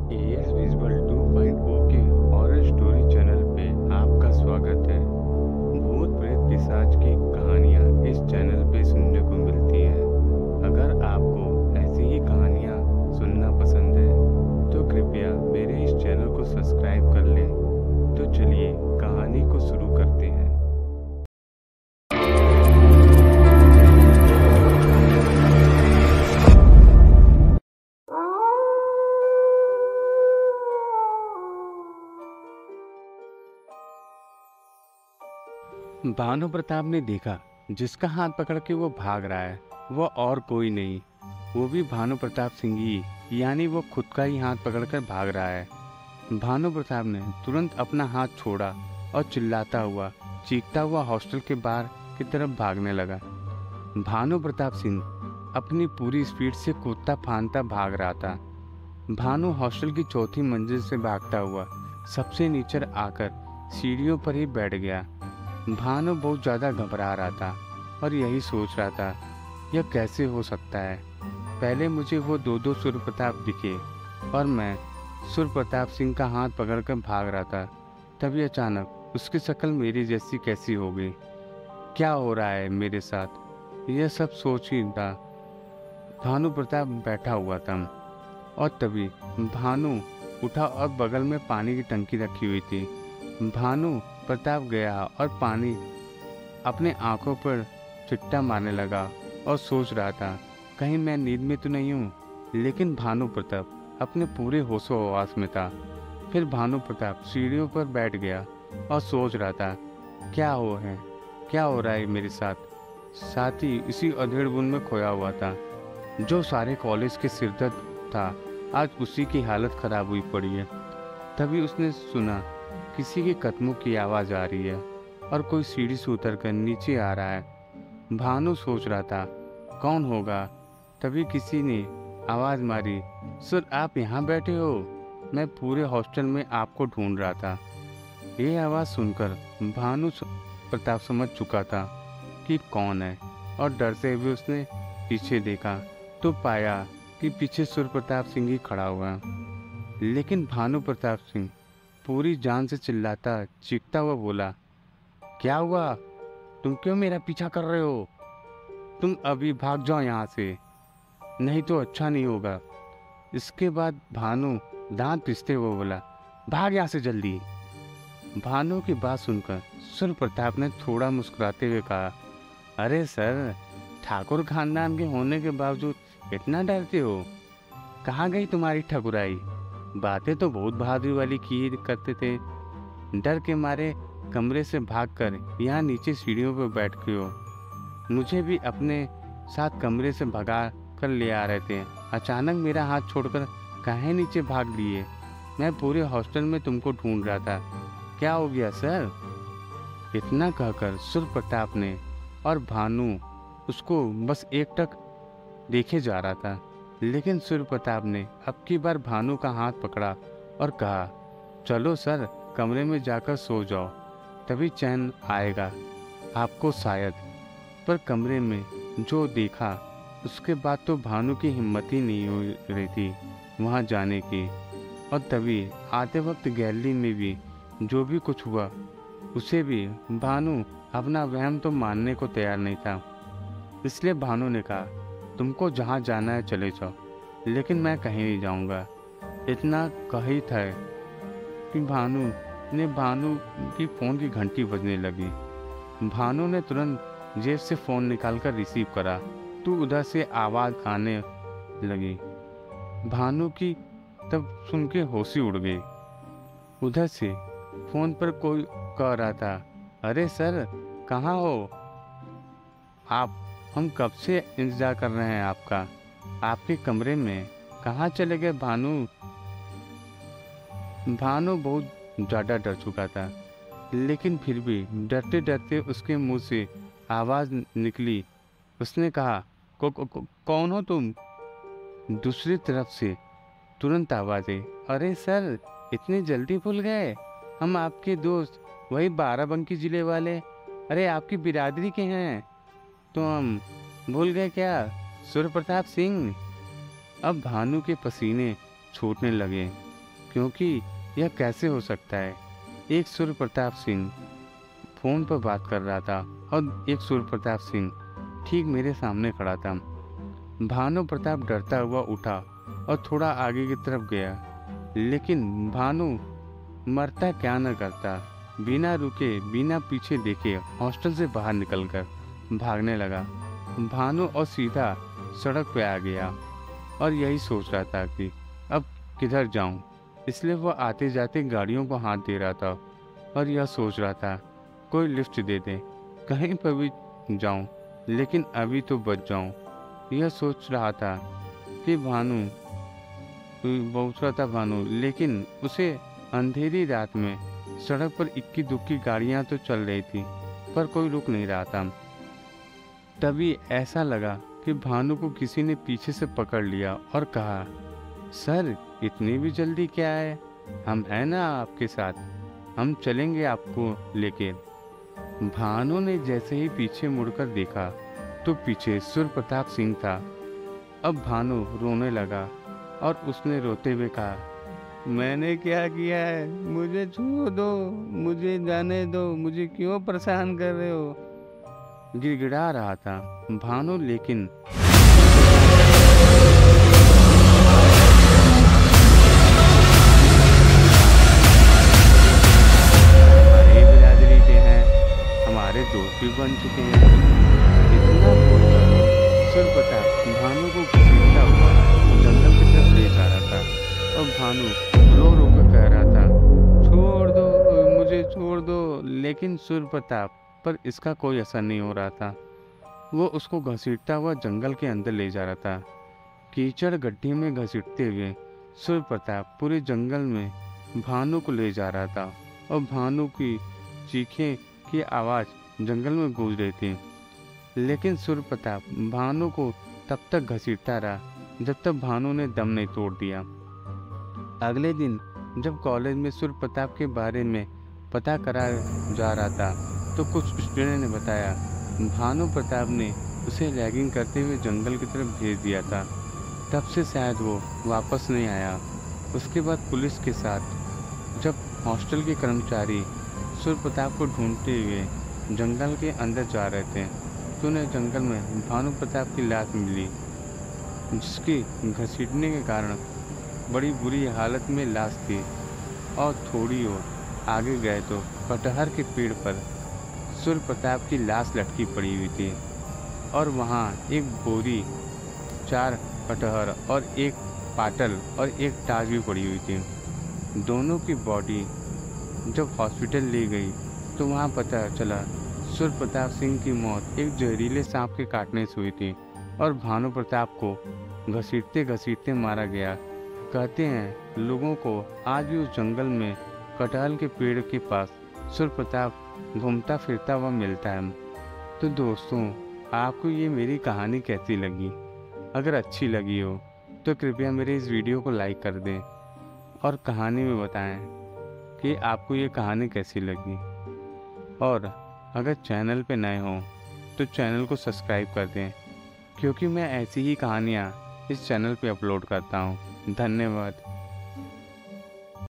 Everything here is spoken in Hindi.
एएस विजुअल 2.0 के हॉरर स्टोरी चैनल पे आपका स्वागत है। भूत प्रेत पिशाच की कहानियाँ इस चैनल पे सुनने को मिलती हैं। अगर आपको ऐसी ही कहानियाँ सुनना पसंद है तो कृपया मेरे इस चैनल को सब्सक्राइब कर लें। तो चलिए कहानी को शुरू करते हैं। भानु प्रताप ने देखा जिसका हाथ पकड़ के वो भाग रहा है वो और कोई नहीं, वो भी भानु प्रताप सिंह ही, यानी वो खुद का ही हाथ पकड़कर भाग रहा है। भानु प्रताप ने तुरंत अपना हाथ छोड़ा और चिल्लाता हुआ चीखता हुआ हॉस्टल के बाहर की तरफ भागने लगा। भानु प्रताप सिंह अपनी पूरी स्पीड से कूदता फांदता भाग रहा था। भानु हॉस्टल की चौथी मंजिल से भागता हुआ सबसे नीचे आकर सीढ़ियों पर ही बैठ गया। भानु बहुत ज़्यादा घबरा रहा था और यही सोच रहा था, यह कैसे हो सकता है। पहले मुझे वो दो सूर्य प्रताप दिखे और मैं सूर्य प्रताप सिंह का हाथ पकड़कर भाग रहा था, तभी अचानक उसकी शक्ल मेरी जैसी कैसी हो गई। क्या हो रहा है मेरे साथ, यह सब सोच ही था। भानु प्रताप बैठा हुआ था और तभी भानु उठा और बगल में पानी की टंकी रखी हुई थी। भानु प्रताप गया और पानी अपने आंखों पर छिट्टा मारने लगा और सोच रहा था कहीं मैं नींद में तो नहीं हूँ। लेकिन भानु प्रताप अपने पूरे होशो हवास में था। फिर भानु प्रताप सीढ़ियों पर बैठ गया और सोच रहा था क्या हो रहा है मेरे साथ। साथ ही इसी अधेड़ बुन में खोया हुआ था। जो सारे कॉलेज के सिरदर्द था आज उसी की हालत खराब हुई पड़ी है। तभी उसने सुना किसी के कदमों की आवाज़ आ रही है और कोई सीढ़ी से उतरकर नीचे आ रहा है। भानु सोच रहा था कौन होगा। तभी किसी ने आवाज़ मारी, सर आप यहाँ बैठे हो, मैं पूरे हॉस्टल में आपको ढूंढ रहा था। ये आवाज़ सुनकर भानु प्रताप समझ चुका था कि कौन है और डर से भी उसने पीछे देखा तो पाया कि पीछे सूर्य प्रताप सिंह ही खड़ा हुआ है। लेकिन भानु प्रताप सिंह पूरी जान से चिल्लाता चीखता हुआ बोला, क्या हुआ, तुम क्यों मेरा पीछा कर रहे हो? तुम अभी भाग जाओ यहाँ से, नहीं तो अच्छा नहीं होगा। इसके बाद भानु दांत पिसते हुए बोला, भाग यहाँ से जल्दी। भानु की बात सुनकर सूर्य प्रताप ने थोड़ा मुस्कुराते हुए कहा, अरे सर, ठाकुर खानदान के होने के बावजूद इतना डरते हो? कहाँ गई तुम्हारी ठकुराई? बातें तो बहुत बहादुरी वाली की करते थे, डर के मारे कमरे से भागकर यहाँ नीचे सीढ़ियों पर बैठ गए हो। मुझे भी अपने साथ कमरे से भगा कर ले आ रहे थे, अचानक मेरा हाथ छोड़कर काहे नीचे भाग लिए? मैं पूरे हॉस्टल में तुमको ढूंढ रहा था, क्या हो गया सर? इतना कहकर सूर्य प्रताप ने और भानु उसको बस एकटक देखे जा रहा था। लेकिन सूर्य प्रताप ने अब की बार भानु का हाथ पकड़ा और कहा, चलो सर, कमरे में जाकर सो जाओ, तभी चैन आएगा आपको शायद। पर कमरे में जो देखा उसके बाद तो भानु की हिम्मत ही नहीं हो रही थी वहाँ जाने की। और तभी आते वक्त गैलरी में भी जो भी कुछ हुआ उसे भी भानु अपना वहम तो मानने को तैयार नहीं था। इसलिए भानु ने कहा, तुमको जहाँ जाना है चले जाओ, लेकिन मैं कहीं नहीं जाऊँगा। इतना कही था कि भानु की फ़ोन की घंटी बजने लगी। भानु ने तुरंत जेब से फ़ोन निकालकर रिसीव करा तो उधर से आवाज़ आने लगी। भानु की तब सुन के होश ही उड़ गई। उधर से फ़ोन पर कोई कह रहा था, अरे सर कहाँ हो आप? हम कब से इंतज़ार कर रहे हैं आपका, आपके कमरे में। कहाँ चले गए भानु? भानु बहुत ज़्यादा डर चुका था, लेकिन फिर भी डरते डरते उसके मुंह से आवाज़ निकली। उसने कहा, कौन हो तुम? दूसरी तरफ से तुरंत आवाज़ आई, अरे सर इतनी जल्दी भूल गए, हम आपके दोस्त वही बाराबंकी ज़िले वाले, अरे आपकी बिरादरी के हैं। तो हम भूल गए क्या, सूर्य प्रताप सिंह? अब भानु के पसीने छूटने लगे क्योंकि यह कैसे हो सकता है। एक सूर्य प्रताप सिंह फोन पर बात कर रहा था और एक सूर्य प्रताप सिंह ठीक मेरे सामने खड़ा था। भानु प्रताप डरता हुआ उठा और थोड़ा आगे की तरफ गया, लेकिन भानु मरता क्या न करता, बिना रुके बिना पीछे देखे हॉस्टल से बाहर निकलकर भागने लगा। भानु और सीधा सड़क पे आ गया और यही सोच रहा था कि अब किधर जाऊं। इसलिए वह आते जाते गाड़ियों को हाथ दे रहा था और यह सोच रहा था कोई लिफ्ट दे दे, कहीं पर भी जाऊं, लेकिन अभी तो बच जाऊं। यह सोच रहा था कि भानु, लेकिन उसे अंधेरी रात में सड़क पर इक्की दुक्की गाड़ियां तो चल रही थी, पर कोई रुक नहीं रहा था। तभी ऐसा लगा कि भानु को किसी ने पीछे से पकड़ लिया और कहा, सर इतनी भी जल्दी क्या है, हम हैं ना आपके साथ, हम चलेंगे आपको लेके। भानु ने जैसे ही पीछे मुड़कर देखा तो पीछे सूर्य प्रताप सिंह था। अब भानु रोने लगा और उसने रोते हुए कहा, मैंने क्या किया है, मुझे छोड़ दो, मुझे जाने दो, मुझे क्यों परेशान कर रहे हो, गिड़गिड़ा रहा था भानु। लेकिन हमारी बिरादरी के हैं, हमारे दोस्त भी बन चुके हैं। इतना बोलकर सूर्य प्रताप भानु को घसीटता हुआ जंगल की तरफ ले जा रहा था और भानु रो रो कर कह रहा था, छोड़ दो, मुझे छोड़ दो। लेकिन सूर्य प्रताप पर इसका कोई असर नहीं हो रहा था। वो उसको घसीटता हुआ जंगल के अंदर ले जा रहा था। कीचड़ गड्ढे में घसीटते हुए सूर्य प्रताप पूरे जंगल में भानु को ले जा रहा था और भानु की चीखें की आवाज़ जंगल में गूंज रही थी। लेकिन सूर्य प्रताप भानु को तब तक घसीटता रहा जब तक भानु ने दम नहीं तोड़ दिया। अगले दिन जब कॉलेज में सूर्य प्रताप के बारे में पता करा जा रहा था तो कुछ स्टूडेंट ने बताया भानु प्रताप ने उसे रैगिंग करते हुए जंगल की तरफ भेज दिया था। तब से शायद वो वापस नहीं आया। उसके बाद पुलिस के साथ जब हॉस्टल के कर्मचारी सूर्य प्रताप को ढूंढते हुए जंगल के अंदर जा रहे थे तो उन्हें जंगल में भानु प्रताप की लाश मिली, जिसकी घसीटने के कारण बड़ी बुरी हालत में लाश थी। और थोड़ी और आगे गए तो कटहर के पेड़ पर सूर्य प्रताप की लाश लटकी पड़ी हुई थी और वहाँ एक बोरी, 4 कटहर और एक पाटल और एक ताज भी पड़ी हुई थी। दोनों की बॉडी जब हॉस्पिटल ले गई तो वहाँ पता चला सूर्य प्रताप सिंह की मौत एक जहरीले सांप के काटने से हुई थी और भानु प्रताप को घसीटते घसीटते मारा गया। कहते हैं लोगों को आज भी उस जंगल में कटहल के पेड़ के पास सूर्य प्रताप घूमता फिरता हुआ मिलता है। तो दोस्तों, आपको ये मेरी कहानी कैसी लगी? अगर अच्छी लगी हो तो कृपया मेरे इस वीडियो को लाइक कर दें और कहानी में बताएं कि आपको ये कहानी कैसी लगी। और अगर चैनल पे नए हों तो चैनल को सब्सक्राइब कर दें, क्योंकि मैं ऐसी ही कहानियाँ इस चैनल पे अपलोड करता हूँ। धन्यवाद।